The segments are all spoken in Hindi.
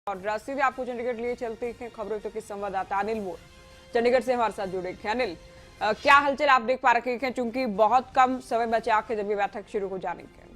और सीधे आपको चंडीगढ़ लिए चलते हैं खबरों तो कि संवाददाता अनिल मोर चंडीगढ़ से हमारे साथ जुड़े हैं। अनिल, क्या हलचल आप देख पा रहे हैं, चूंकि बहुत कम समय बचा के जब ये बैठक शुरू हो जाने के?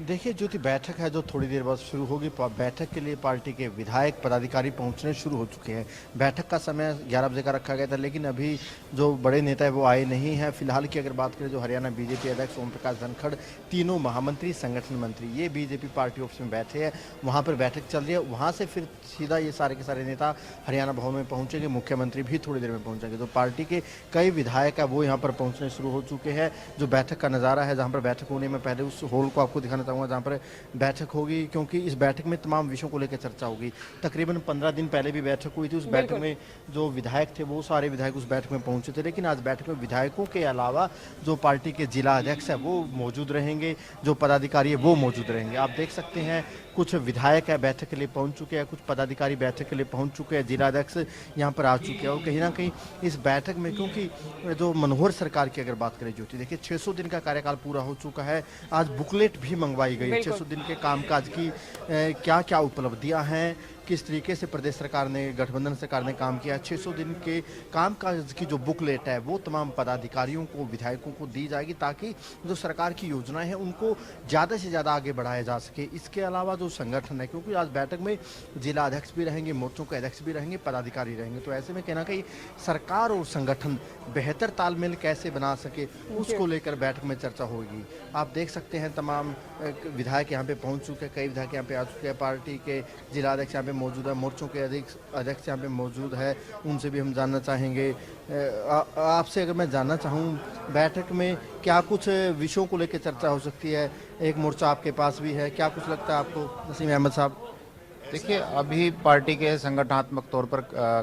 देखिए ज्योति, बैठक है जो थोड़ी देर बाद शुरू होगी। बैठक के लिए पार्टी के विधायक पदाधिकारी पहुंचने शुरू हो चुके हैं। बैठक का समय 11 बजे का रखा गया था, लेकिन अभी जो बड़े नेता है वो आए नहीं हैं। फिलहाल की अगर बात करें, जो हरियाणा बीजेपी अध्यक्ष ओम प्रकाश धनखड़, तीनों महामंत्री, संगठन मंत्री ये बीजेपी पार्टी ऑफिस में बैठे हैं। वहाँ पर बैठक चल रही है। वहाँ से फिर सीधा ये सारे के सारे नेता हरियाणा भवन में पहुंचेंगे। मुख्यमंत्री भी थोड़ी देर में पहुंचेंगे। तो पार्टी के कई विधायक है वो यहाँ पर पहुँचने शुरू हो चुके हैं। जो बैठक का नज़ारा है, जहाँ पर बैठक होने में पहले उस हॉल को आपको दिखाना चाहूँगा जहाँ पर बैठक होगी, क्योंकि इस बैठक में तमाम विषयों को लेकर चर्चा होगी। तकरीबन 15 दिन पहले भी बैठक हुई थी। उस बैठक में जो विधायक थे वो सारे विधायक उस बैठक में पहुंचे थे, लेकिन आज बैठक में विधायकों के अलावा जो पार्टी के जिला अध्यक्ष है वो मौजूद रहेंगे, जो पदाधिकारी है वो मौजूद रहेंगे। आप देख सकते हैं कुछ विधायक है बैठक के लिए पहुंच चुके हैं, कुछ पदाधिकारी बैठक के लिए पहुंच चुके हैं, जिला अध्यक्ष यहाँ पर आ चुके हैं। और कहीं ना कहीं इस बैठक में, क्योंकि जो मनोहर सरकार की अगर बात करें ज्योति, देखिए 600 दिन का कार्यकाल पूरा हो चुका है। आज बुकलेट भी मंगवाई गई 600 दिन के कामकाज की क्या क्या उपलब्धियां हैं, किस तरीके से प्रदेश सरकार ने, गठबंधन सरकार ने काम किया। 600 दिन के कामकाज की जो बुकलेट है वो तमाम पदाधिकारियों को, विधायकों को दी जाएगी, ताकि जो सरकार की योजनाएं हैं उनको ज़्यादा से ज़्यादा आगे बढ़ाया जा सके। इसके अलावा जो संगठन है, क्योंकि आज बैठक में जिला अध्यक्ष भी रहेंगे, मोर्चों के अध्यक्ष भी रहेंगे, पदाधिकारी रहेंगे, तो ऐसे में कहना कहीं सरकार और संगठन बेहतर तालमेल कैसे बना सके उसको लेकर बैठक में चर्चा होगी। आप देख सकते हैं तमाम विधायक यहाँ पे पहुँच चुके हैं, कई विधायक यहाँ पे आ चुके हैं, पार्टी के जिला अध्यक्ष यहाँ पे मौजूद है, मोर्चों के अध्यक्ष यहाँ पे मौजूद है, उनसे भी हम जानना चाहेंगे। आपसे अगर मैं जानना चाहूँ, बैठक में क्या कुछ विषयों को लेकर चर्चा हो सकती है? एक मोर्चा आपके पास भी है, क्या कुछ लगता है आपको नसीम अहमद साहब? देखिए, अभी पार्टी के संगठनात्मक तौर पर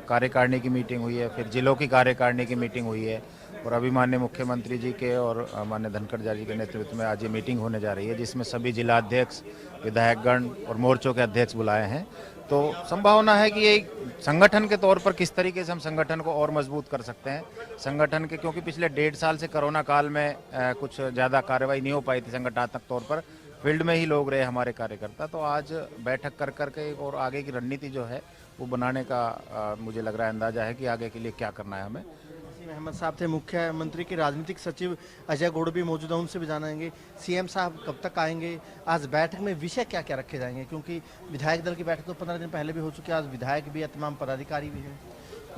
कार्यकारिणी की मीटिंग हुई है, फिर जिलों की कार्यकारिणी की मीटिंग हुई है, और अभी माननीय मुख्यमंत्री जी के और माननीय धनखड़ जी के नेतृत्व में आज ये मीटिंग होने जा रही है, जिसमें सभी जिलाध्यक्ष, विधायकगण और मोर्चों के अध्यक्ष बुलाए हैं। तो संभावना है कि ये संगठन के तौर पर किस तरीके से हम संगठन को और मजबूत कर सकते हैं, संगठन के, क्योंकि पिछले 1.5 साल से कोरोना काल में कुछ ज़्यादा कार्रवाई नहीं हो पाई थी संगठनात्मक तौर पर, फील्ड में ही लोग रहे हमारे कार्यकर्ता। तो आज बैठक कर करके और आगे की रणनीति जो है वो बनाने का मुझे लग रहा है, अंदाजा है कि आगे के लिए क्या करना है हमें। अहमद साहब थे मुख्यमंत्री के राजनीतिक सचिव अजय गौड़ भी मौजूद हैं, उनसे भी जानेंगे सीएम साहब कब तक आएंगे, आज बैठक में विषय क्या क्या रखे जाएंगे, क्योंकि विधायक दल की बैठक तो 15 दिन पहले भी हो चुकी है, आज विधायक भी है, तमाम पदाधिकारी भी हैं।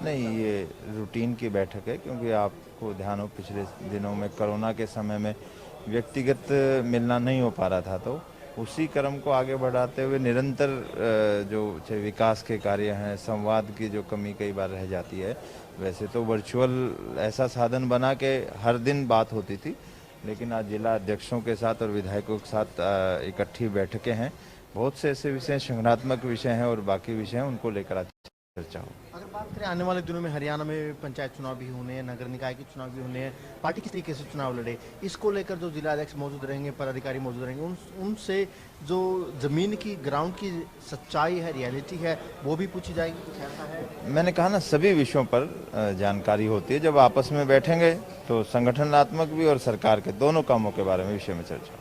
नहीं, ये रूटीन की बैठक है, क्योंकि आपको ध्यान हो पिछले दिनों में कोरोना के समय में व्यक्तिगत मिलना नहीं हो पा रहा था, तो उसी क्रम को आगे बढ़ाते हुए निरंतर जो विकास के कार्य हैं, संवाद की जो कमी कई बार रह जाती है, वैसे तो वर्चुअल ऐसा साधन बना के हर दिन बात होती थी, लेकिन आज जिला अध्यक्षों के साथ और विधायकों के साथ इकट्ठी बैठकें हैं। बहुत से ऐसे विषय, संगठनात्मक विषय हैं और बाकी विषय हैं, उनको लेकर आज चर्चा हो। अगर बात करें आने वाले दिनों में हरियाणा में पंचायत चुनाव भी होने हैं, नगर निकाय के चुनाव भी होने हैं, पार्टी किस तरीके से चुनाव लड़े, इसको लेकर जो जिला अध्यक्ष मौजूद रहेंगे, पदाधिकारी मौजूद रहेंगे, उनसे जो जमीन की, ग्राउंड की सच्चाई है, रियलिटी है, वो भी पूछी जाएगी। कुछ ऐसा है? मैंने कहा ना, सभी विषयों पर जानकारी होती है। जब आपस में बैठेंगे तो संगठनात्मक भी और सरकार के दोनों कामों के बारे में विषय में चर्चा।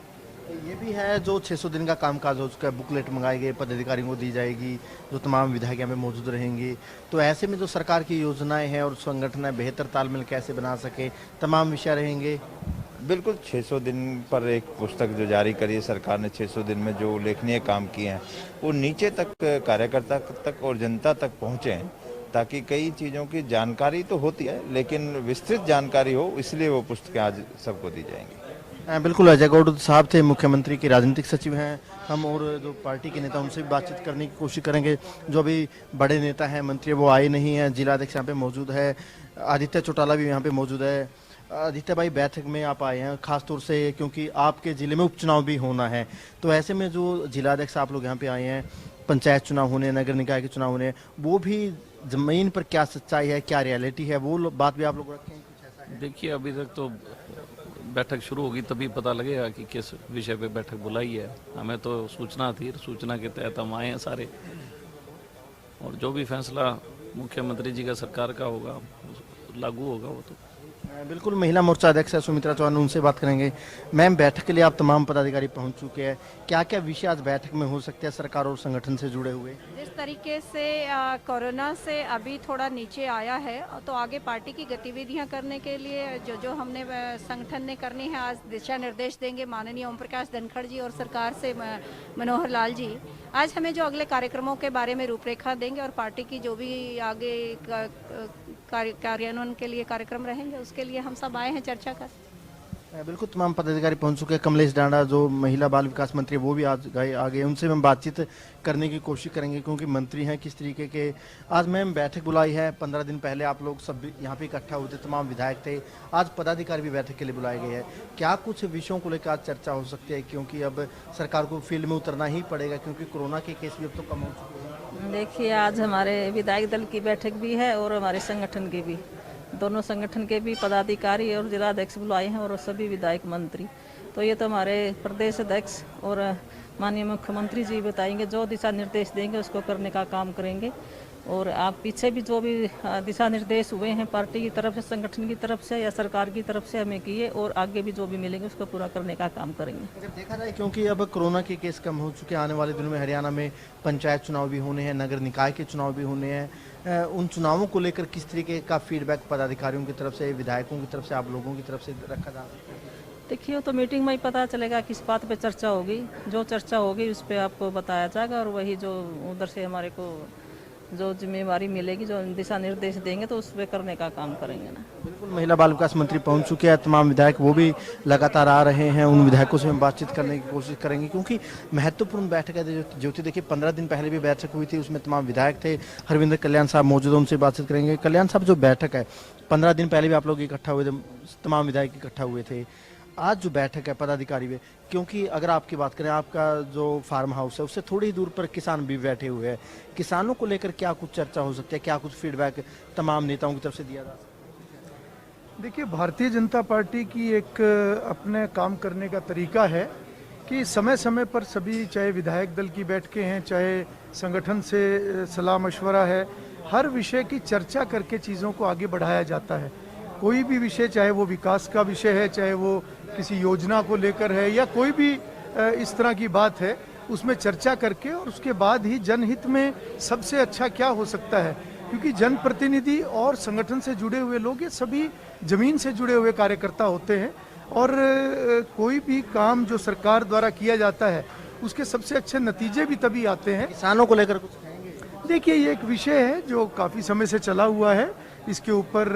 ये भी है जो 600 दिन का कामकाज हो चुका है, बुकलेट मंगाई गई, पदाधिकारियों को दी जाएगी, जो तमाम विधायक यहाँ पे मौजूद रहेंगे। तो ऐसे में जो सरकार की योजनाएं हैं और संगठन है, बेहतर तालमेल कैसे बना सके, तमाम विषय रहेंगे। बिल्कुल, 600 दिन पर एक पुस्तक जो जारी करी है सरकार ने, 600 दिन में जो उल्लेखनीय काम किए हैं वो नीचे तक, कार्यकर्ता तक और जनता तक पहुँचे, ताकि कई चीज़ों की जानकारी तो होती है लेकिन विस्तृत जानकारी हो, इसलिए वो पुस्तकें आज सबको दी जाएंगी। बिल्कुल, अजय गौड़ साहब थे, मुख्यमंत्री के राजनीतिक सचिव हैं। हम और जो पार्टी के नेता उनसे भी बातचीत करने की कोशिश करेंगे। जो अभी बड़े नेता हैं, मंत्री, वो आए नहीं हैं। जिला अध्यक्ष यहाँ पे मौजूद है, आदित्य चौटाला भी यहाँ पे मौजूद है। आदित्य भाई, बैठक में आप आए हैं खासतौर से क्योंकि आपके जिले में उपचुनाव भी होना है, तो ऐसे में जो जिला अध्यक्ष आप लोग यहाँ पे आए हैं, पंचायत चुनाव होने, नगर निकाय के चुनाव होने, वो भी जमीन पर क्या सच्चाई है, क्या रियलिटी है, वो बात भी आप लोग रखें? कुछ ऐसा है? देखिए, अभी तक तो बैठक शुरू होगी तभी पता लगेगा कि किस विषय पे बैठक बुलाई है। हमें तो सूचना थी, सूचना के तहत हम आए हैं सारे, और जो भी फैसला मुख्यमंत्री जी का, सरकार का होगा, लागू होगा वो तो। बिल्कुल, महिला मोर्चा अध्यक्ष है सुमित्रा चौहान, उनसे बात करेंगे। मैम, बैठक के लिए आप तमाम पदाधिकारी पहुंच चुके हैं, क्या क्या विषय आज बैठक में हो सकते हैं सरकार और संगठन से जुड़े हुए? जिस तरीके से कोरोना से अभी थोड़ा नीचे आया है तो आगे पार्टी की गतिविधियां करने के लिए जो हमने संगठन ने करनी है, आज दिशा निर्देश देंगे माननीय ओम प्रकाश धनखड़ जी और सरकार से मनोहर लाल जी। आज हमें जो अगले कार्यक्रमों के बारे में रूपरेखा देंगे और पार्टी की जो भी आगे कार्यान्वयन के लिए कार्यक्रम रहेंगे उसके लिए हम सब आए हैं चर्चा कर। बिल्कुल, तमाम पदाधिकारी पहुंच चुके हैं। कमलेश डांडा जो महिला बाल विकास मंत्री वो भी आज गए आगे, उनसे हम बातचीत करने की कोशिश करेंगे क्योंकि मंत्री हैं किस तरीके के। आज मैम बैठक बुलाई है, 15 दिन पहले आप लोग सब यहाँ पे इकट्ठा हुए थे, तमाम विधायक थे, आज पदाधिकारी भी बैठक के लिए बुलाए गए हैं। क्या कुछ विषयों को लेकर आज चर्चा हो सकती है, क्योंकि अब सरकार को फील्ड में उतरना ही पड़ेगा क्योंकि कोरोना के केस भी अब तो कम हो चुके हैं? देखिए, आज हमारे विधायक दल की बैठक भी है और हमारे संगठन की भी, दोनों संगठन के भी पदाधिकारी और जिलाध्यक्ष बुलाए हैं और सभी विधायक मंत्री। तो ये तो हमारे प्रदेश अध्यक्ष और माननीय मुख्यमंत्री जी बताएंगे, जो दिशा निर्देश देंगे उसको करने का काम करेंगे। और आप पीछे भी जो भी दिशा निर्देश हुए हैं पार्टी की तरफ से, संगठन की तरफ से या सरकार की तरफ से हमें किए, और आगे भी जो भी मिलेंगे उसको पूरा करने का काम करेंगे। अगर देखा जाए क्योंकि अब कोरोना के केस कम हो चुके हैं, आने वाले दिनों में हरियाणा में पंचायत चुनाव भी होने हैं, नगर निकाय के चुनाव भी होने हैं, उन चुनावों को लेकर किस तरीके का फीडबैक पदाधिकारियों की तरफ से, विधायकों की तरफ से, आप लोगों की तरफ से रखा जा सकता है? देखिए, तो मीटिंग में ही पता चलेगा किस बात पे चर्चा होगी। जो चर्चा होगी उस पर आपको बताया जाएगा और वही जो उधर से हमारे को जो जिम्मेवारी मिलेगी, जो दिशा निर्देश देंगे तो उस पर करने का काम करेंगे ना। बिल्कुल, महिला बाल विकास मंत्री पहुंच चुके हैं, तमाम विधायक वो भी लगातार आ रहे हैं, उन विधायकों से हम बातचीत करने की कोशिश करेंगे क्योंकि महत्वपूर्ण बैठक है। ज्योति देखिए, 15 दिन पहले भी बैठक हुई थी, उसमें तमाम विधायक थे। हरविंदर कल्याण साहब मौजूद हैं, उनसे बातचीत करेंगे। कल्याण साहब, जो बैठक है 15 दिन पहले भी आप लोग इकट्ठा हुए थे, तमाम विधायक इकट्ठा हुए थे, आज जो बैठक है पदाधिकारी में, क्योंकि अगर आपकी बात करें, आपका जो फार्म हाउस है उससे थोड़ी ही दूर पर किसान भी बैठे हुए हैं, किसानों को लेकर क्या कुछ चर्चा हो सकती है, क्या कुछ फीडबैक तमाम नेताओं की तरफ से दिया जा सकता है? देखिए, भारतीय जनता पार्टी की एक अपने काम करने का तरीका है कि समय समय पर सभी, चाहे विधायक दल की बैठकें हैं, चाहे संगठन से सलाह मशवरा है, हर विषय की चर्चा करके चीज़ों को आगे बढ़ाया जाता है। कोई भी विषय, चाहे वो विकास का विषय है, चाहे वो किसी योजना को लेकर है या कोई भी इस तरह की बात है, उसमें चर्चा करके और उसके बाद ही जनहित में सबसे अच्छा क्या हो सकता है, क्योंकि जनप्रतिनिधि और संगठन से जुड़े हुए लोग ये सभी जमीन से जुड़े हुए कार्यकर्ता होते हैं और कोई भी काम जो सरकार द्वारा किया जाता है उसके सबसे अच्छे नतीजे भी तभी आते हैं। किसानों को लेकर कुछ कहेंगे? देखिए, ये एक विषय है जो काफ़ी समय से चला हुआ है। इसके ऊपर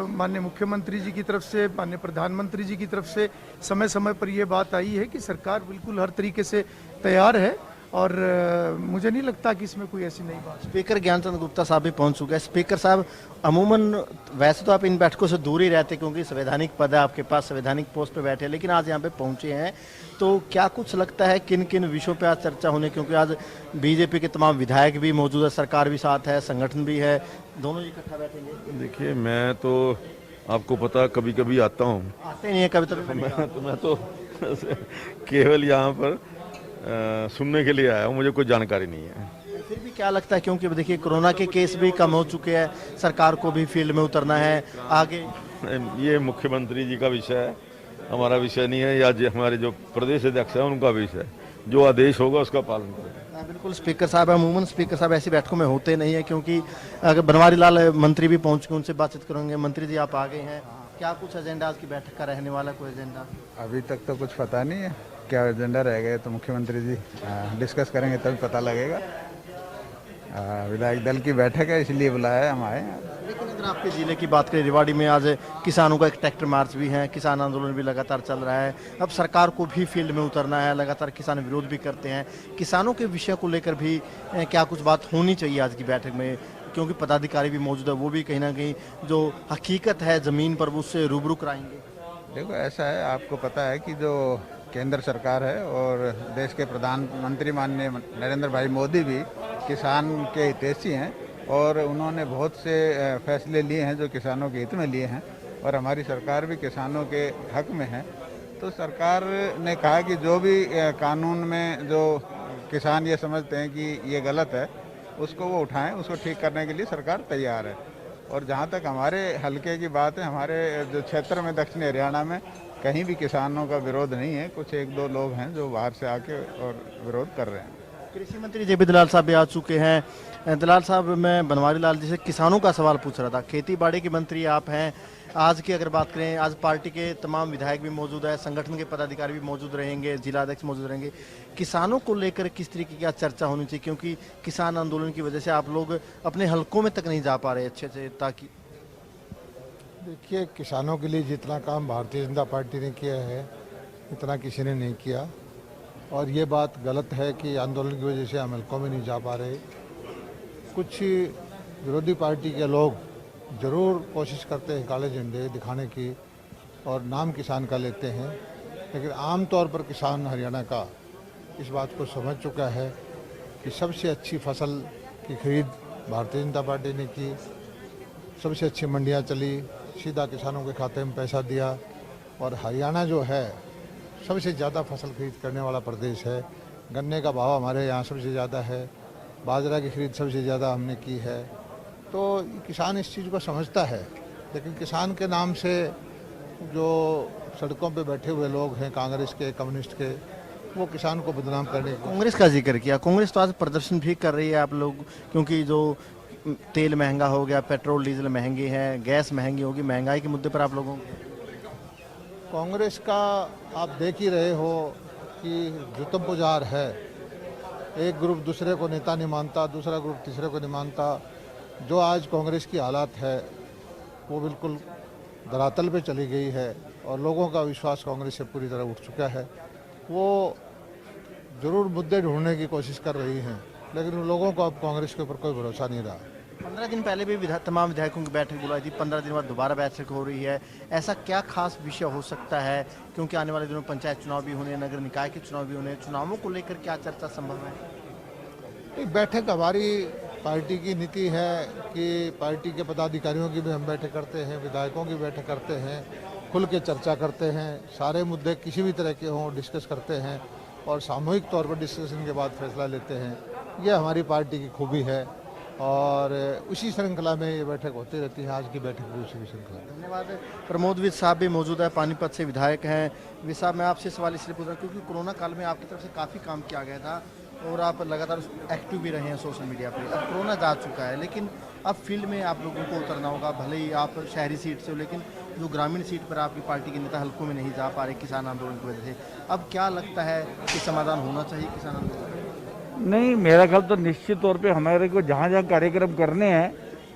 माननीय मुख्यमंत्री जी की तरफ से, माननीय प्रधानमंत्री जी की तरफ से समय समय पर यह बात आई है कि सरकार बिल्कुल हर तरीके से तैयार है और मुझे नहीं लगता कि इसमें कोई ऐसी नई बात। स्पीकर ज्ञानचंद गुप्ता साहब भी पहुंच चुके हैं। स्पीकर साहब, अमूमन वैसे तो आप इन बैठकों से दूर ही रहते क्योंकि संवैधानिक पद है आपके पास, संवैधानिक पोस्ट पे बैठे हैं, लेकिन आज यहाँ पे पहुंचे हैं, तो क्या कुछ लगता है किन किन विषयों पे आज चर्चा होने, क्योंकि आज बीजेपी के तमाम विधायक भी मौजूद है, सरकार भी साथ है, संगठन भी है, दोनों इकट्ठा बैठेंगे? देखिए, मैं तो आपको पता कभी कभी आता हूँ, आते नहीं है कभी मैं तो केवल यहाँ पर सुनने के लिए आया हूँ, मुझे कोई जानकारी नहीं है। फिर भी क्या लगता है, क्योंकि देखिए कोरोना के केस भी कम हो चुके हैं, सरकार को भी फील्ड में उतरना है आगे? ये मुख्यमंत्री जी का विषय है, हमारा विषय नहीं है, या हमारे जो प्रदेश अध्यक्ष है उनका विषय है, जो आदेश होगा उसका पालन करें। बिल्कुल, स्पीकर साहब, अमूमन स्पीकर साहब ऐसी बैठकों में होते नहीं है, क्योंकि अगर बनवारी लाल मंत्री भी पहुंच के उनसे बातचीत करेंगे। मंत्री जी, आप आ गए हैं, क्या कुछ एजेंडा आज की बैठक का रहने वाला, कोई एजेंडा? अभी तक तो कुछ पता नहीं है क्या एजेंडा रह गए, तो मुख्यमंत्री जी डिस्कस करेंगे तभी पता लगेगा। विधायक दल की बैठक है इसलिए बुलाया है, हम आए हैं। लेकिन अगर आपके जिले की बात करें, रेवाड़ी में आज किसानों का एक ट्रैक्टर मार्च भी है, किसान आंदोलन भी लगातार चल रहा है, अब सरकार को भी फील्ड में उतरना है, लगातार किसान विरोध भी करते हैं, किसानों के विषय को लेकर भी क्या कुछ बात होनी चाहिए आज की बैठक में, क्योंकि पदाधिकारी भी मौजूद है, वो भी कहीं ना कहीं जो हकीकत है ज़मीन पर उससे रूबरू कराएंगे? देखो, ऐसा है, आपको पता है कि जो केंद्र सरकार है और देश के प्रधानमंत्री माननीय नरेंद्र भाई मोदी भी किसान के हितैषी हैं और उन्होंने बहुत से फैसले लिए हैं जो किसानों के हित में लिए हैं और हमारी सरकार भी किसानों के हक में है। तो सरकार ने कहा कि जो भी कानून में जो किसान ये समझते हैं कि ये गलत है, उसको वो उठाएं, उसको ठीक करने के लिए सरकार तैयार है। और जहाँ तक हमारे हलके की बात है, हमारे जो क्षेत्र में दक्षिणी हरियाणा में कहीं भी किसानों का विरोध नहीं है। कुछ एक दो लोग हैं जो बाहर से आके और विरोध कर रहे हैं। कृषि मंत्री जेपी दलाल साहब भी आ चुके हैं। दलाल साहब, मैं बनवारी लाल जी से किसानों का सवाल पूछ रहा था। खेती बाड़ी के मंत्री आप हैं। आज की अगर बात करें, आज पार्टी के तमाम विधायक भी मौजूद है, संगठन के पदाधिकारी भी मौजूद रहेंगे, जिला अध्यक्ष मौजूद रहेंगे। किसानों को लेकर किस तरीके की चर्चा होनी चाहिए, क्योंकि किसान आंदोलन की वजह से आप लोग अपने हलकों में तक नहीं जा पा रहे अच्छे से? ताकि देखिए, किसानों के लिए जितना काम भारतीय जनता पार्टी ने किया है इतना किसी ने नहीं किया, और ये बात गलत है कि आंदोलन की वजह से हम हलकों में नहीं जा पा रहे। कुछ विरोधी पार्टी के लोग ज़रूर कोशिश करते हैं काले झंडे दिखाने की और नाम किसान का लेते हैं, लेकिन आम तौर पर किसान हरियाणा का इस बात को समझ चुका है कि सबसे अच्छी फसल की खरीद भारतीय जनता पार्टी ने की, सबसे अच्छी मंडियां चली, सीधा किसानों के खाते में पैसा दिया, और हरियाणा जो है सबसे ज़्यादा फसल खरीद करने वाला प्रदेश है। गन्ने का भाव हमारे यहाँ सबसे ज़्यादा है, बाजरा की खरीद सबसे ज़्यादा हमने की है। तो किसान इस चीज़ को समझता है, लेकिन किसान के नाम से जो सड़कों पे बैठे हुए लोग हैं कांग्रेस के, कम्युनिस्ट के, वो किसान को बदनाम करने की। कांग्रेस का जिक्र किया, कांग्रेस तो आज प्रदर्शन भी कर रही है आप लोग, क्योंकि जो तेल महंगा हो गया, पेट्रोल डीजल महंगे हैं, गैस महंगी होगी, महंगाई के मुद्दे पर आप लोगों कांग्रेस का आप देख ही रहे हो कि जुतम पुजार है। एक ग्रुप दूसरे को नेता नहीं मानता, दूसरा ग्रुप तीसरे को नहीं मानता। जो आज कांग्रेस की हालात है वो बिल्कुल धरातल पे चली गई है, और लोगों का विश्वास कांग्रेस से पूरी तरह उठ चुका है। वो ज़रूर मुद्दे ढूंढने की कोशिश कर रही हैं, लेकिन उन लोगों को अब कांग्रेस के ऊपर कोई भरोसा नहीं रहा। 15 दिन पहले भी तमाम विधायकों की बैठक बुलाई थी, 15 दिन बाद दोबारा बैठक हो रही है। ऐसा क्या खास विषय हो सकता है, क्योंकि आने वाले दिनों में पंचायत चुनाव भी होने, नगर निकाय के चुनाव भी होने, चुनावों को लेकर क्या चर्चा संभव है? एक बैठक हमारी पार्टी की नीति है कि पार्टी के पदाधिकारियों की भी हम बैठक करते हैं, विधायकों की बैठक करते हैं, खुल के चर्चा करते हैं, सारे मुद्दे किसी भी तरह के हों डिस्कस करते हैं, और सामूहिक तौर पर डिस्कशन के बाद फैसला लेते हैं। ये हमारी पार्टी की खूबी है, और उसी श्रृंखला में ये बैठक होती रहती है। आज की बैठक भी उसी श्रृंखला। धन्यवाद। प्रमोद विद साहब भी मौजूद है, पानीपत से विधायक हैं। विद साहब, मैं आपसे सवाल इसलिए पूछ रहा हूँ क्योंकि कोरोना काल में आपकी तरफ से काफ़ी काम किया गया था और आप लगातार एक्टिव भी रहे हैं सोशल मीडिया पर। अब कोरोना जा चुका है, लेकिन अब फील्ड में आप लोगों को उतरना होगा। भले ही आप शहरी सीट से हो, लेकिन जो ग्रामीण सीट पर आपकी पार्टी के नेता हल्कों में नहीं जा पा रहे किसान आंदोलन की वजह से, अब क्या लगता है कि समाधान होना चाहिए किसान आंदोलन? नहीं, मेरा ख्याल तो निश्चित तौर पे हमारे को जहाँ जहाँ कार्यक्रम करने हैं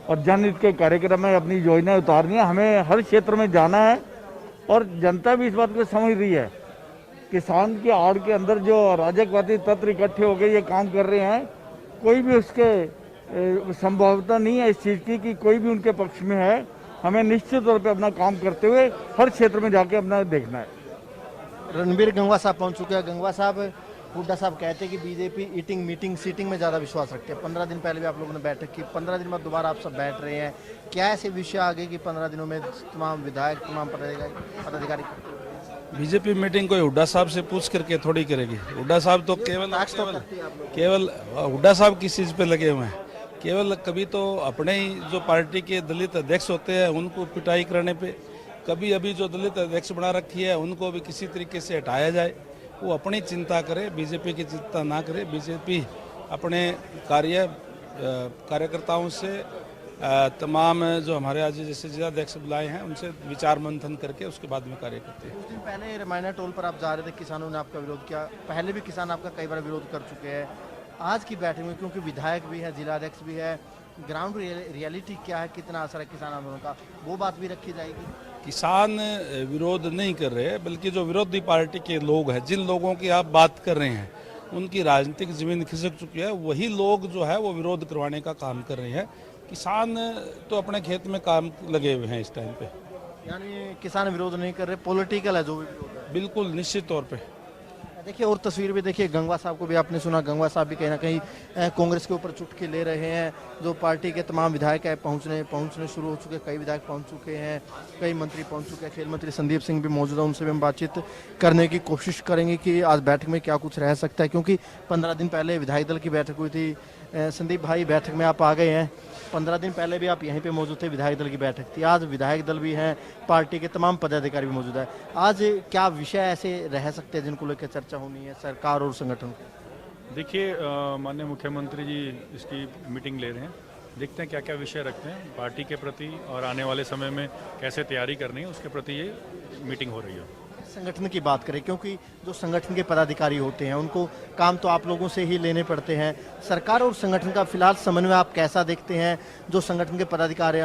और जनहित के कार्यक्रम में अपनी योजनाएं उतारनी है, हमें हर क्षेत्र में जाना है, और जनता भी इस बात को समझ रही है। किसान की आड़ के अंदर जो अराजकवादी तत्व इकट्ठे हो गए ये काम कर रहे हैं, कोई भी उसके संभावना नहीं है इस चीज़ की कि कोई भी उनके पक्ष में है। हमें निश्चित तौर पे अपना काम करते हुए हर क्षेत्र में जाके अपना देखना है। रणबीर गंगवा साहब पहुंच चुके हैं। गंगवा साहब, हुड्डा साहब कहते हैं कि बीजेपी ईटिंग मीटिंग सीटिंग में ज़्यादा विश्वास रखते हैं। 15 दिन पहले भी आप लोगों ने बैठक की, 15 दिन बाद दोबारा आप सब बैठ रहे हैं। क्या ऐसे विषय आ गए कि 15 दिनों में तमाम विधायक, तमाम पदाधिकारी? बीजेपी मीटिंग कोई हुड्डा साहब से पूछ करके थोड़ी करेगी। हुड्डा साहब तो केवल हुड्डा साहब किस चीज़ पे लगे हुए हैं? केवल कभी तो अपने ही जो पार्टी के दलित अध्यक्ष होते हैं उनको पिटाई करने पे, कभी अभी जो दलित अध्यक्ष बना रखी है उनको भी किसी तरीके से हटाया जाए। वो अपनी चिंता करे, बीजेपी की चिंता ना करे। बीजेपी अपने कार्यकर्ताओं से तमाम जो हमारे आज जैसे जिलाध्यक्ष बुलाए हैं उनसे विचार मंथन करके उसके बाद में कार्य करते हैं। कुछ दिन पहले रामायण टोल पर आप जा रहे थे, किसानों ने आपका विरोध किया। पहले भी किसान आपका कई बार विरोध कर चुके हैं। आज की बैठक में क्योंकि विधायक भी है, जिलाध्यक्ष भी है, ग्राउंड रियलिटी क्या है, कितना असर है किसान आंदोलन का, वो बात भी रखी जाएगी। किसान विरोध नहीं कर रहे, बल्कि जो विरोधी पार्टी के लोग हैं, जिन लोगों की आप बात कर रहे हैं, उनकी राजनीतिक जमीन खिसक चुकी है, वही लोग जो है वो विरोध करवाने का काम कर रहे हैं। किसान तो अपने खेत में काम लगे हुए हैं इस टाइम पे। यानी किसान विरोध नहीं कर रहे, पॉलिटिकल है जो भी विरोध है। बिल्कुल निश्चित तौर पे। देखिए और तस्वीर भी देखिए, गंगवा साहब को भी आपने सुना, गंगवा साहब भी कहीं ना कहीं कांग्रेस के ऊपर चुटकी ले रहे हैं। जो पार्टी के तमाम विधायक है पहुंचने शुरू हो चुके हैं, कई विधायक पहुंच चुके हैं, कई मंत्री पहुंच चुके हैं। खेल मंत्री संदीप सिंह भी मौजूद है, उनसे भी हम बातचीत करने की कोशिश करेंगे कि आज बैठक में क्या कुछ रह सकता है, क्योंकि 15 दिन पहले विधायक दल की बैठक हुई थी। संदीप भाई, बैठक में आप आ गए हैं, 15 दिन पहले भी आप यहीं पे मौजूद थे, विधायक दल की बैठक थी। आज विधायक दल भी हैं, पार्टी के तमाम पदाधिकारी भी मौजूद है। आज क्या विषय ऐसे रह सकते हैं जिनको लेकर चर्चा होनी है सरकार और संगठन को? देखिए, माननीय मुख्यमंत्री जी इसकी मीटिंग ले रहे हैं, देखते हैं क्या क्या विषय रखते हैं पार्टी के प्रति और आने वाले समय में कैसे तैयारी करनी है उसके प्रति ये मीटिंग हो रही है। संगठन की बात करें, क्योंकि जो संगठन के पदाधिकारी होते हैं उनको काम तो आप लोगों से ही लेने पड़ते हैं। सरकार और संगठन का फिलहाल समन्वय आप कैसा देखते हैं? जो संगठन के पदाधिकारी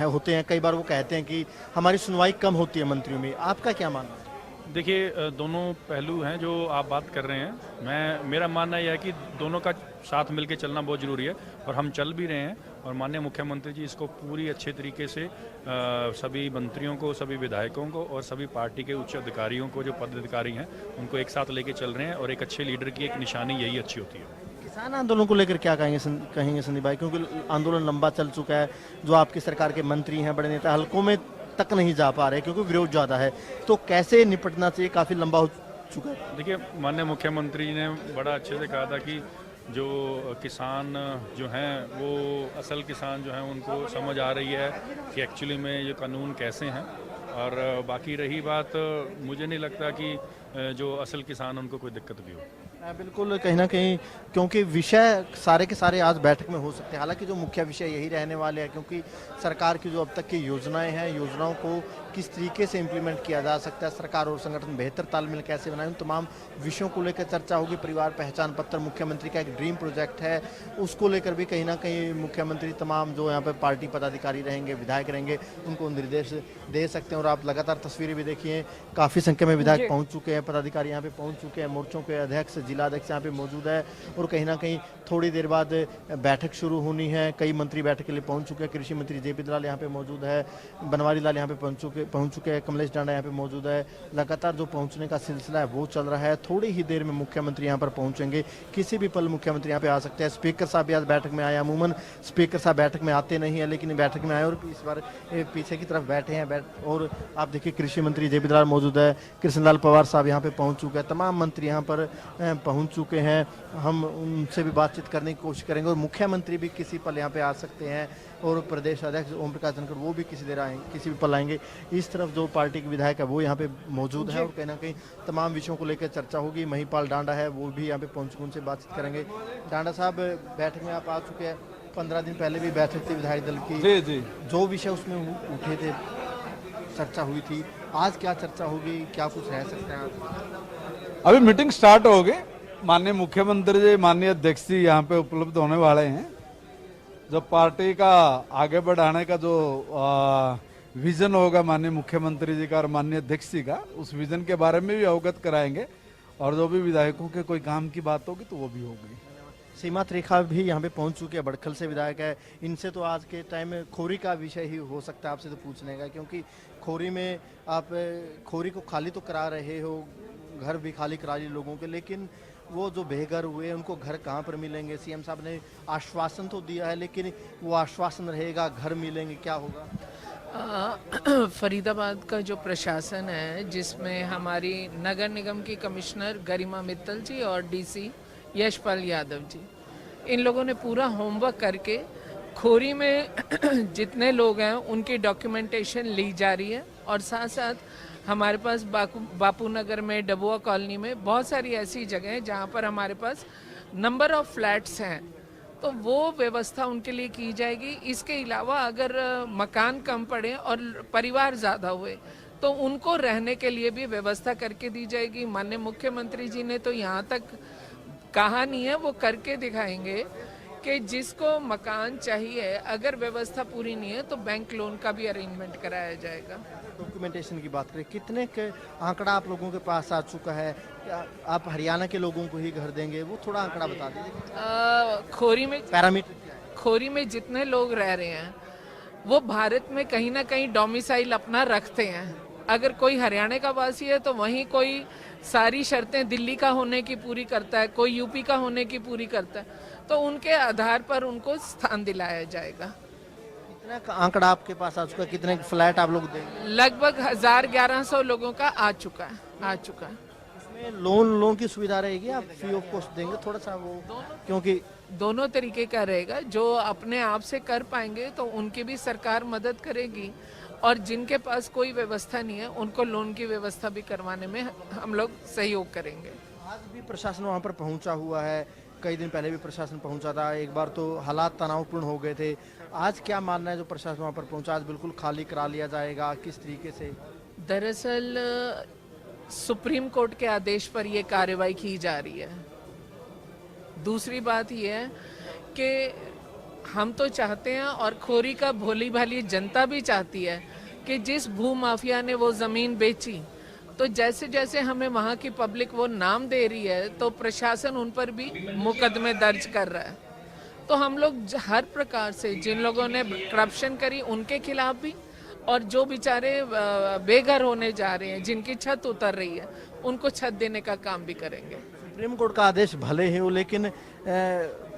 होते हैं, कई बार वो कहते हैं कि हमारी सुनवाई कम होती है मंत्रियों में, आपका क्या मानना है? देखिए, दोनों पहलू हैं जो आप बात कर रहे हैं। मेरा मानना यह है कि दोनों का साथ मिलकर चलना बहुत ज़रूरी है और हम चल भी रहे हैं। और माननीय मुख्यमंत्री जी इसको पूरी अच्छे तरीके से सभी मंत्रियों को, सभी विधायकों को और सभी पार्टी के उच्च अधिकारियों को, जो पदाधिकारी हैं, उनको एक साथ लेके चल रहे हैं। और एक अच्छे लीडर की एक निशानी यही अच्छी होती है। किसान आंदोलन को लेकर क्या कहेंगे संदीप भाई, क्योंकि आंदोलन लंबा चल चुका है, जो आपकी सरकार के मंत्री हैं, बड़े नेता हल्कों में तक नहीं जा पा रहे क्योंकि विरोध ज़्यादा है, तो कैसे निपटना चाहिए? काफ़ी लंबा हो चुका है। देखिए, माननीय मुख्यमंत्री ने बड़ा अच्छे से कहा था कि जो किसान जो हैं वो असल किसान जो हैं उनको समझ आ रही है कि एक्चुअली में ये कानून कैसे हैं। और बाकी रही बात, मुझे नहीं लगता कि जो असल किसान उनको कोई दिक्कत भी हो। बिल्कुल, कहीं ना कहीं क्योंकि विषय सारे के सारे आज बैठक में हो सकते हैं। हालांकि जो मुख्य विषय यही रहने वाले हैं, क्योंकि सरकार की जो अब तक की योजनाएं हैं, योजनाओं को किस तरीके से इम्प्लीमेंट किया जा सकता है, सरकार और संगठन बेहतर तालमेल कैसे बनाए, उन तमाम विषयों को लेकर चर्चा होगी। परिवार पहचान पत्र मुख्यमंत्री का एक ड्रीम प्रोजेक्ट है, उसको लेकर भी कहीं ना कहीं मुख्यमंत्री तमाम जो यहाँ पर पार्टी पदाधिकारी रहेंगे, विधायक रहेंगे, उनको निर्देश दे सकते हैं। और आप लगातार तस्वीरें भी देखिए, काफ़ी संख्या में विधायक पहुँच चुके हैं, पदाधिकारी यहाँ पे पहुँच चुके हैं, मोर्चों के अध्यक्ष, जिला अध्यक्ष यहाँ पे मौजूद है। और कहीं ना कहीं थोड़ी देर बाद बैठक शुरू होनी है। कई मंत्री बैठक के लिए पहुंच चुके हैं। कृषि मंत्री जेपी दलाल यहाँ पे मौजूद है, बनवारी लाल यहाँ पे पहुंच चुके हैं, कमलेश डांडा यहाँ पे मौजूद है। लगातार जो पहुंचने का सिलसिला है वो चल रहा है। थोड़ी ही देर में मुख्यमंत्री यहाँ पर पहुंचेंगे, किसी भी पल मुख्यमंत्री यहाँ पे आ सकते हैं। स्पीकर साहब भी आज बैठक में आए। अमूमन स्पीकर साहब बैठक में आते नहीं है, लेकिन बैठक में आए और इस बार पीछे की तरफ बैठे हैं। और आप देखिए, कृषि मंत्री जेपी दलाल मौजूद है, कृष्णलाल पवार साहब यहाँ पे पहुंच चुके हैं, तमाम मंत्री यहाँ पर पहुंच चुके हैं। हम उनसे भी बातचीत करने की कोशिश करेंगे और मुख्यमंत्री भी किसी पल यहाँ पे आ सकते हैं। और प्रदेश अध्यक्ष ओम प्रकाश धनखड़ वो भी किसी देर आएंगे, किसी भी पल आएंगे। इस तरफ जो पार्टी के विधायक है वो यहाँ पे मौजूद है और कहीं ना कहीं तमाम विषयों को लेकर चर्चा होगी। महिपाल डांडा है, वो भी यहाँ पे पहुँच, उनसे बातचीत करेंगे। डांडा साहब, बैठक में आप आ चुके हैं, 15 दिन पहले भी बैठक थी विधायक दल की, जी। जो विषय उसमें उठे थे, चर्चा हुई थी, आज क्या चर्चा होगी, क्या कुछ रह सकता है? अभी मीटिंग स्टार्ट होगी। माननीय मुख्यमंत्री जी, माननीय अध्यक्ष जी यहाँ पे उपलब्ध होने वाले हैं। जो पार्टी का आगे बढ़ाने का जो विजन होगा माननीय मुख्यमंत्री जी का और माननीय अध्यक्ष जी का, उस विजन के बारे में भी अवगत कराएंगे। और जो भी विधायकों के कोई काम की बात होगी तो वो भी होगी। सीमा त्रिखा भी यहाँ पे पहुँच चुके हैं, बड़खल से विधायक है। इनसे तो आज के टाइम में खोरी का विषय ही हो सकता है आपसे तो पूछने का, क्योंकि खोरी में आप खोरी को खाली तो करा रहे हो, घर भी खाली करा लिए लोगों के, लेकिन वो जो बेघर हुए उनको घर कहाँ पर मिलेंगे? सीएम साहब ने आश्वासन तो दिया है, लेकिन वो आश्वासन रहेगा, घर मिलेंगे, क्या होगा? फरीदाबाद का जो प्रशासन है, जिसमें हमारी नगर निगम की कमिश्नर गरिमा मित्तल जी और डीसी यशपाल यादव जी, इन लोगों ने पूरा होमवर्क करके खोरी में जितने लोग हैं उनकी डॉक्यूमेंटेशन ली जा रही है। और साथ साथ हमारे पास बापू नगर में, डबुआ कॉलोनी में बहुत सारी ऐसी जगह हैं जहाँ पर हमारे पास नंबर ऑफ फ्लैट्स हैं, तो वो व्यवस्था उनके लिए की जाएगी। इसके अलावा अगर मकान कम पड़े और परिवार ज़्यादा हुए तो उनको रहने के लिए भी व्यवस्था करके दी जाएगी। माननीय मुख्यमंत्री जी ने तो यहाँ तक कहा नहीं है, वो करके दिखाएंगे कि जिसको मकान चाहिए, अगर व्यवस्था पूरी नहीं है तो बैंक लोन का भी अरेंजमेंट कराया जाएगा। डॉक्यूमेंटेशन की बात करें, कितने के आंकड़ा आप लोगों के पास आ चुका है? आप हरियाणा के लोगों को ही घर देंगे, वो थोड़ा आंकड़ा बता दीजिए। खोरी में पैरामीटर, खोरी में जितने लोग रह रहे हैं वो भारत में कहीं ना कहीं डोमिसाइल अपना रखते हैं, अगर कोई हरियाणा का वासी है तो वहीं कोई सारी शर्तें दिल्ली का होने की पूरी करता है, कोई यूपी का होने की पूरी करता है, तो उनके आधार पर उनको स्थान दिलाया जाएगा। कितना का आंकड़ा आपके पास आ चुका है, कितने फ्लैट आप लोग देंगे? लगभग 1100 लोगों का आ चुका है। इसमें लोन की सुविधा रहेगी, आप फ्री ऑफ कॉस्ट देंगे थोड़ा सा वो, क्योंकि दोनों तरीके का रहेगा। जो अपने आप से कर पाएंगे तो उनकी भी सरकार मदद करेगी, और जिनके पास कोई व्यवस्था नहीं है उनको लोन की व्यवस्था भी करवाने में हम लोग सहयोग करेंगे। आज भी प्रशासन वहाँ पर पहुँचा हुआ है, कई दिन पहले भी प्रशासन पहुँचा था, एक बार तो हालात तनावपूर्ण हो गए थे। आज क्या मानना है जो प्रशासन वहाँ पर पहुँचा, आज बिल्कुल खाली करा लिया जाएगा, किस तरीके से? दरअसल सुप्रीम कोर्ट के आदेश पर यह कार्रवाई की जा रही है। दूसरी बात यह है कि हम तो चाहते हैं और खोरी का भोली भाली जनता भी चाहती है कि जिस भू माफिया ने वो ज़मीन बेची, तो जैसे जैसे हमें वहाँ की पब्लिक वो नाम दे रही है तो प्रशासन उन पर भी मुकदमे दर्ज कर रहा है। तो हम लोग हर प्रकार से जिन लोगों ने करप्शन करी उनके खिलाफ भी, और जो बेचारे बेघर होने जा रहे हैं, जिनकी छत उतर रही है, उनको छत देने का काम भी करेंगे। सुप्रीम कोर्ट का आदेश भले ही हो, लेकिन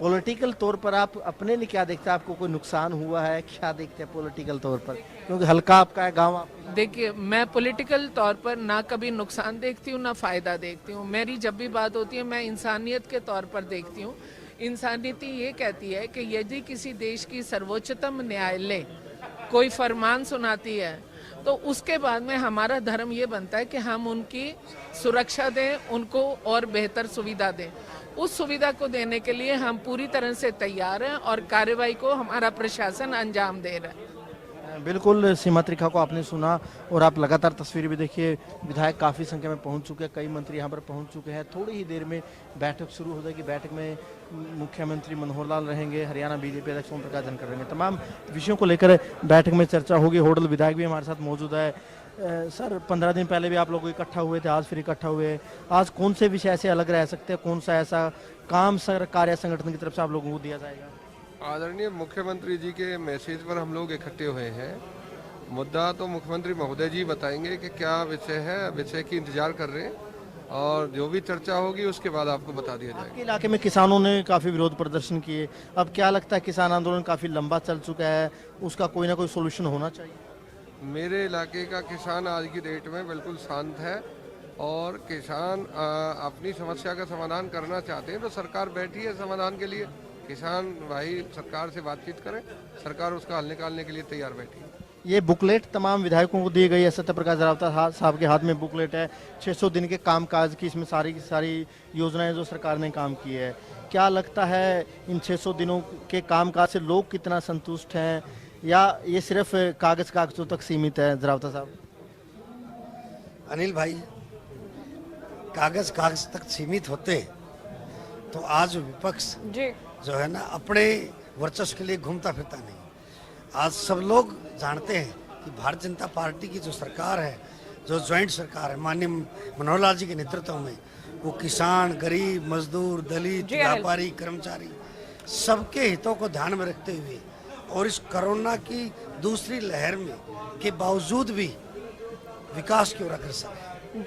पॉलिटिकल तौर पर आप अपने लिए क्या देखते हैं? आपको कोई नुकसान हुआ है, क्या देखते हैं पॉलिटिकल तौर पर, क्योंकि हल्का आपका है गांव आपका? देखिए, मैं पॉलिटिकल तौर पर ना कभी नुकसान देखती हूँ ना फायदा देखती हूँ। मेरी जब भी बात होती है मैं इंसानियत के तौर पर देखती हूँ। इंसानियत ये कहती है कि यदि किसी देश की सर्वोच्चतम न्यायालय कोई फरमान सुनाती है तो उसके बाद में हमारा धर्म ये बनता है कि हम उनकी सुरक्षा दें, उनको और बेहतर सुविधा दें। उस सुविधा को देने के लिए हम पूरी तरह से तैयार हैं और कार्रवाई को हमारा प्रशासन अंजाम दे रहा है। बिल्कुल, सीमा त्रिखा को आपने सुना और आप लगातार तस्वीरें भी देखिए। विधायक काफ़ी संख्या में पहुंच चुके हैं, कई मंत्री यहां पर पहुंच चुके हैं। थोड़ी ही देर में बैठक शुरू हो जाएगी। बैठक में मुख्यमंत्री मनोहर लाल रहेंगे, हरियाणा बीजेपी अध्यक्ष ओम प्रकाश धनखड़ रहेंगे। तमाम विषयों को लेकर बैठक में चर्चा होगी। होडल विधायक भी हमारे साथ मौजूद है। सर, 15 दिन पहले भी आप लोग इकट्ठा हुए थे, आज फिर इकट्ठा हुए। आज कौन से विषय ऐसे अलग रह सकते हैं, कौन सा ऐसा काम सरकार या संगठन की तरफ से आप लोगों को दिया जाएगा? आदरणीय मुख्यमंत्री जी के मैसेज पर हम लोग इकट्ठे हुए हैं। मुद्दा तो मुख्यमंत्री महोदय जी बताएंगे कि क्या विषय है, विषय की इंतजार कर रहे हैं, और जो भी चर्चा होगी उसके बाद आपको बता दिया जाएगा। आपके इलाके में किसानों ने काफ़ी विरोध प्रदर्शन किए, अब क्या लगता है किसान आंदोलन काफ़ी लंबा चल चुका है, उसका कोई ना कोई सोल्यूशन होना चाहिए? मेरे इलाके का किसान आज की डेट में बिल्कुल शांत है, और किसान अपनी समस्या का समाधान करना चाहते हैं तो सरकार बैठी है समाधान के लिए। किसान भाई सरकार से बातचीत करें, सरकार उसका हल निकालने के लिए तैयार बैठी है। ये बुकलेट तमाम विधायकों को दी गई है। सत्यप्रकाश रावता साहब के हाथ में बुकलेट है 600 दिन के कामकाज की, इसमें सारी की सारी योजनाएं जो सरकार ने काम की है। क्या लगता है इन 600 दिनों के कामकाज से लोग कितना संतुष्ट हैं, या ये सिर्फ कागजों तक सीमित है? रावता साहब। अनिल भाई, कागज तक सीमित होते तो आज विपक्ष जो है ना अपने वर्चस्व के लिए घूमता फिरता नहीं। आज सब लोग जानते हैं कि भारतीय जनता पार्टी की जो सरकार है, जो ज्वाइंट सरकार है माननीय मनोहर लाल जी के नेतृत्व में, वो किसान, गरीब, मजदूर, दलित, व्यापारी, कर्मचारी सबके हितों को ध्यान में रखते हुए, और इस कोरोना की दूसरी लहर में के बावजूद भी विकास की ओर अग्रसर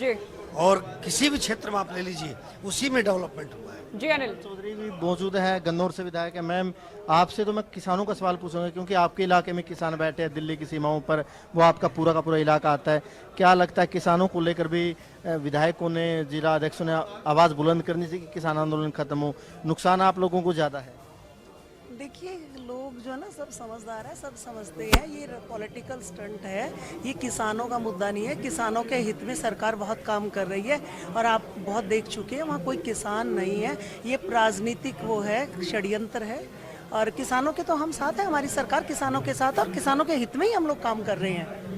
है। और किसी भी क्षेत्र में आप ले लीजिए, उसी में डेवलपमेंट हुआ है। जी अनिल चौधरी भी मौजूद है, गन्नौर से विधायक है। मैम, आपसे तो मैं किसानों का सवाल पूछूंगा, क्योंकि आपके इलाके में किसान बैठे हैं दिल्ली की सीमाओं पर, वो आपका पूरा का पूरा इलाका आता है। क्या लगता है किसानों को लेकर भी विधायकों ने, जिला अध्यक्षों ने आवाज़ बुलंद करनी चाहिए कि किसान आंदोलन खत्म हो? नुकसान आप लोगों को ज़्यादा है? देखिए, लोग जो है ना सब समझदार है, सब समझते हैं ये पॉलिटिकल स्टंट है, ये किसानों का मुद्दा नहीं है। किसानों के हित में सरकार बहुत काम कर रही है, और आप बहुत देख चुके हैं वहाँ कोई किसान नहीं है। ये राजनीतिक वो है, षड्यंत्र है, और किसानों के तो हम साथ हैं, हमारी सरकार किसानों के साथ है, और किसानों के हित में ही हम लोग काम कर रहे हैं।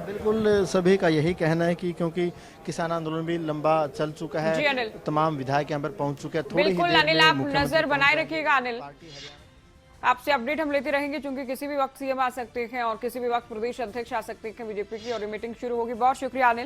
बिल्कुल, सभी का यही कहना है कि क्योंकि किसान आंदोलन भी लंबा चल चुका है, तमाम विधायक यहाँ पर पहुँच चुके हैं। बिल्कुल अनिल, आप नजर बनाए रखिएगा। अनिल, आपसे अपडेट हम लेते रहेंगे, क्योंकि किसी भी वक्त सीएम आ सकते हैं और किसी भी वक्त प्रदेश अध्यक्ष आ सकते हैं बीजेपी की, और मीटिंग शुरू होगी। बहुत शुक्रिया अनिल।